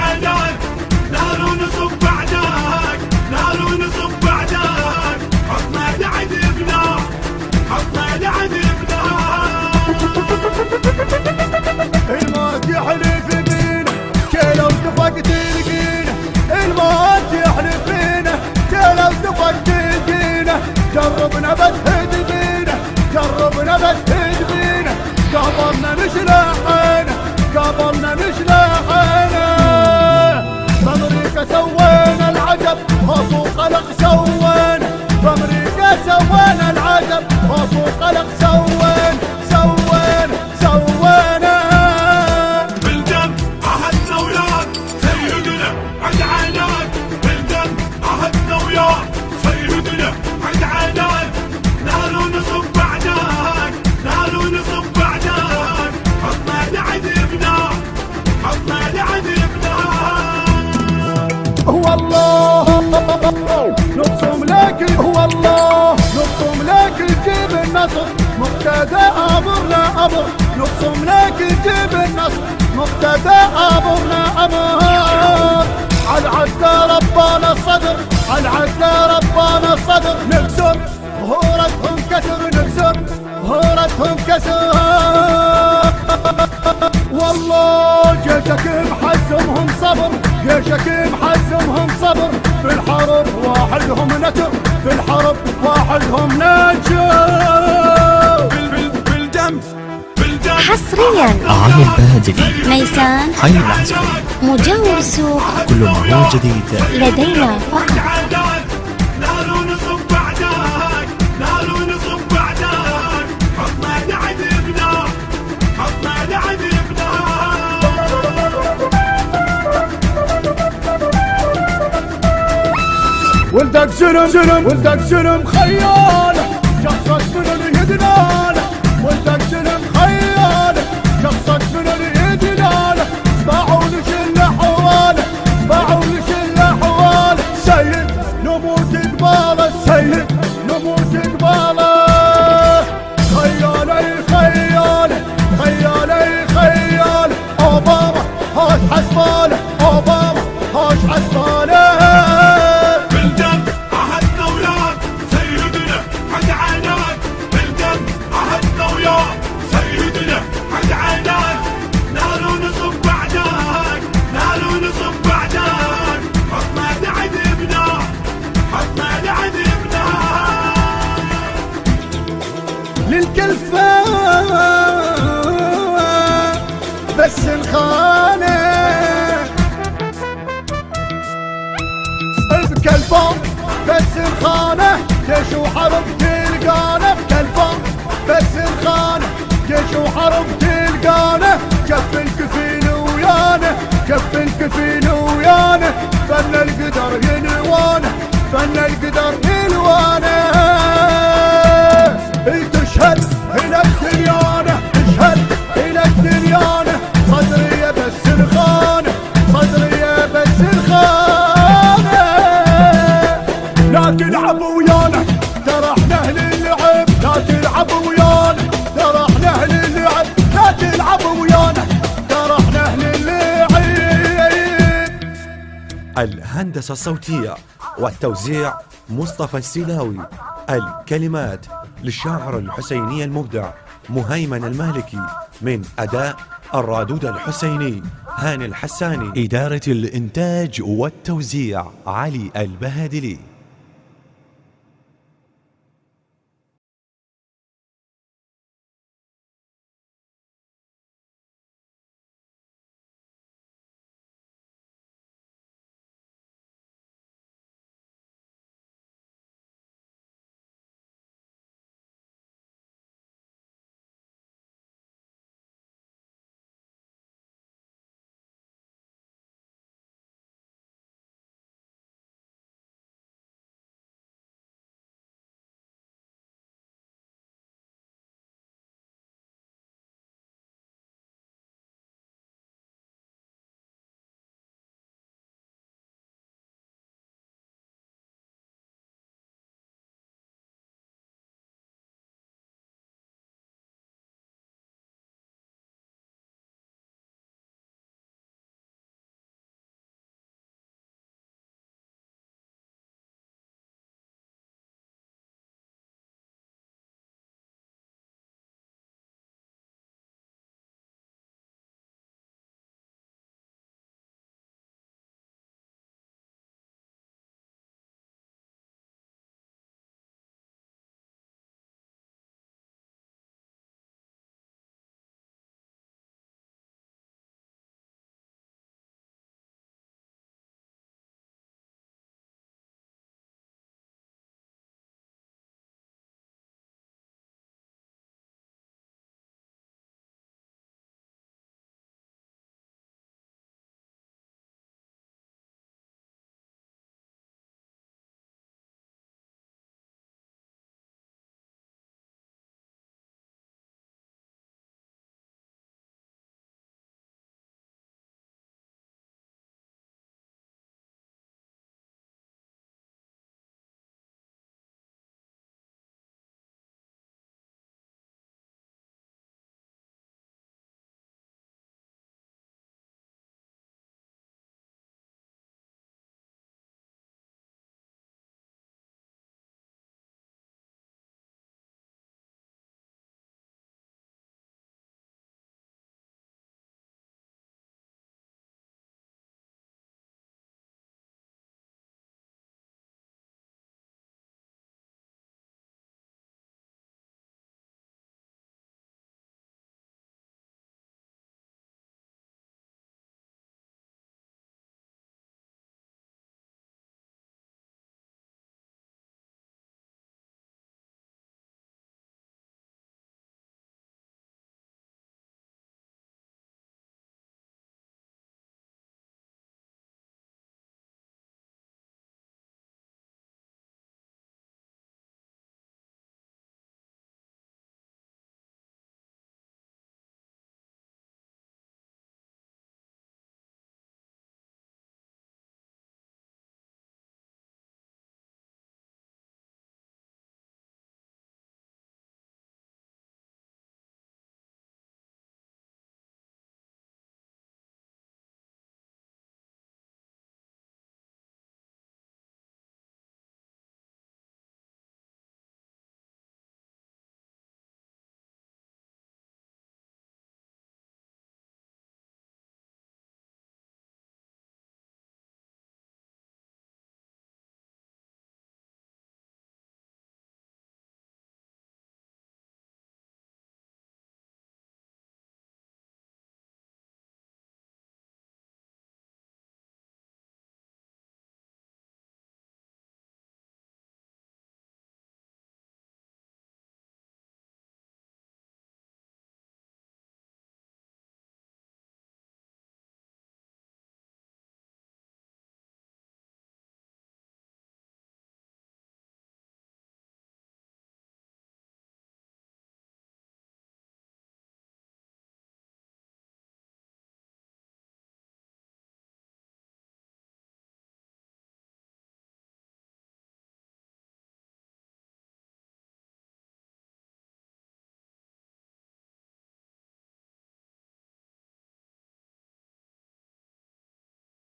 عينك نار ونصب بعدك نار ونصب بعدك حطنا لعذبنا حطنا لعذبنا الموت يحلف بينا كلو اتفق تلقينا الموت يحلف بينا كلو اتفق تلقينا جربنا بس هدبينا جربنا بس هدبينا قبلنا نشلحنا قبلنا نشلحنا بأمريكا سوينا العجب خاصو خلق سوينا بأمريكا سوينا العجب خاصو خلق سوينا سوينا سوينا بالدم عهدنا وياك سيدنا عد عينك بالدم عهدنا وياك سيدنا عد عينك نار ونصب بعدك نار ونصب بعدك حطنا لعذبنا حطنا لعذبنا هو الله نقسم لك هو الله نقسم لك جيب النصر مقتدى امرنا امر نقسم لك جيب النصر مقتدى امرنا امر على العدل ربنا الصدر على العدل ربنا الصدر نقسم ظهورتهم كسر نقسم ظهورتهم كسر والله جيشك محزمهم صبر جيشك محزمهم صبر في الحرب واحدهم نجر في الحرب واحدهم نجر بالدم حصريا علي البهادلي ميسان حي العسكري مجاور سوق كل ما هو جديد لدينا فقط نار ونصب بعدك نار ونصب بعدك حطنا لعذبنا حطنا لعذبنا ولدك سلم ولدك سلم خيال شخصك من اليدنال ولدك سلم خيال شخصك من اليدنال اسمعوا لش الاحوال اسمعوا لش الاحوال سيد نموت قباله سيد نموت قباله خيالي خيالي خيالي خيالي اوباما هاش حسباله اوباما هاش حسباله بالدم عهدنا وياك سيدنا عد عينك بالدم عهدنا وياك سيدنا عد عينك نار ونصب بعدك نار ونصب بعدك حطنا لعذبنا حطنا لعذبنا للكلفة بس الخانة بكلفة بس الخانة جيش وحرب تلقانا بكلفة بس الخانة جيش وحرب تلقانا كف الكفيل ويانا كف الكفيل ويانا فن القدر يلوانا فن القدر يلوانا تشهد هنا الدنيانا تشهد هنا الدنيانا صدري بس الخانة صدري بس الخانة لا تلعب ويانا ترى احنا اهل اللعب لا تلعب ويانا ترى احنا اهل اللعب لا تلعب ويانا ترى احنا اهل اللعب. الهندسة الصوتية والتوزيع مصطفى السيلاوي. الكلمات للشاعر الحسيني المبدع مهيمن المالكي، من أداء الرادود الحسيني هاني الحساني، إدارة الإنتاج والتوزيع علي البهادلي.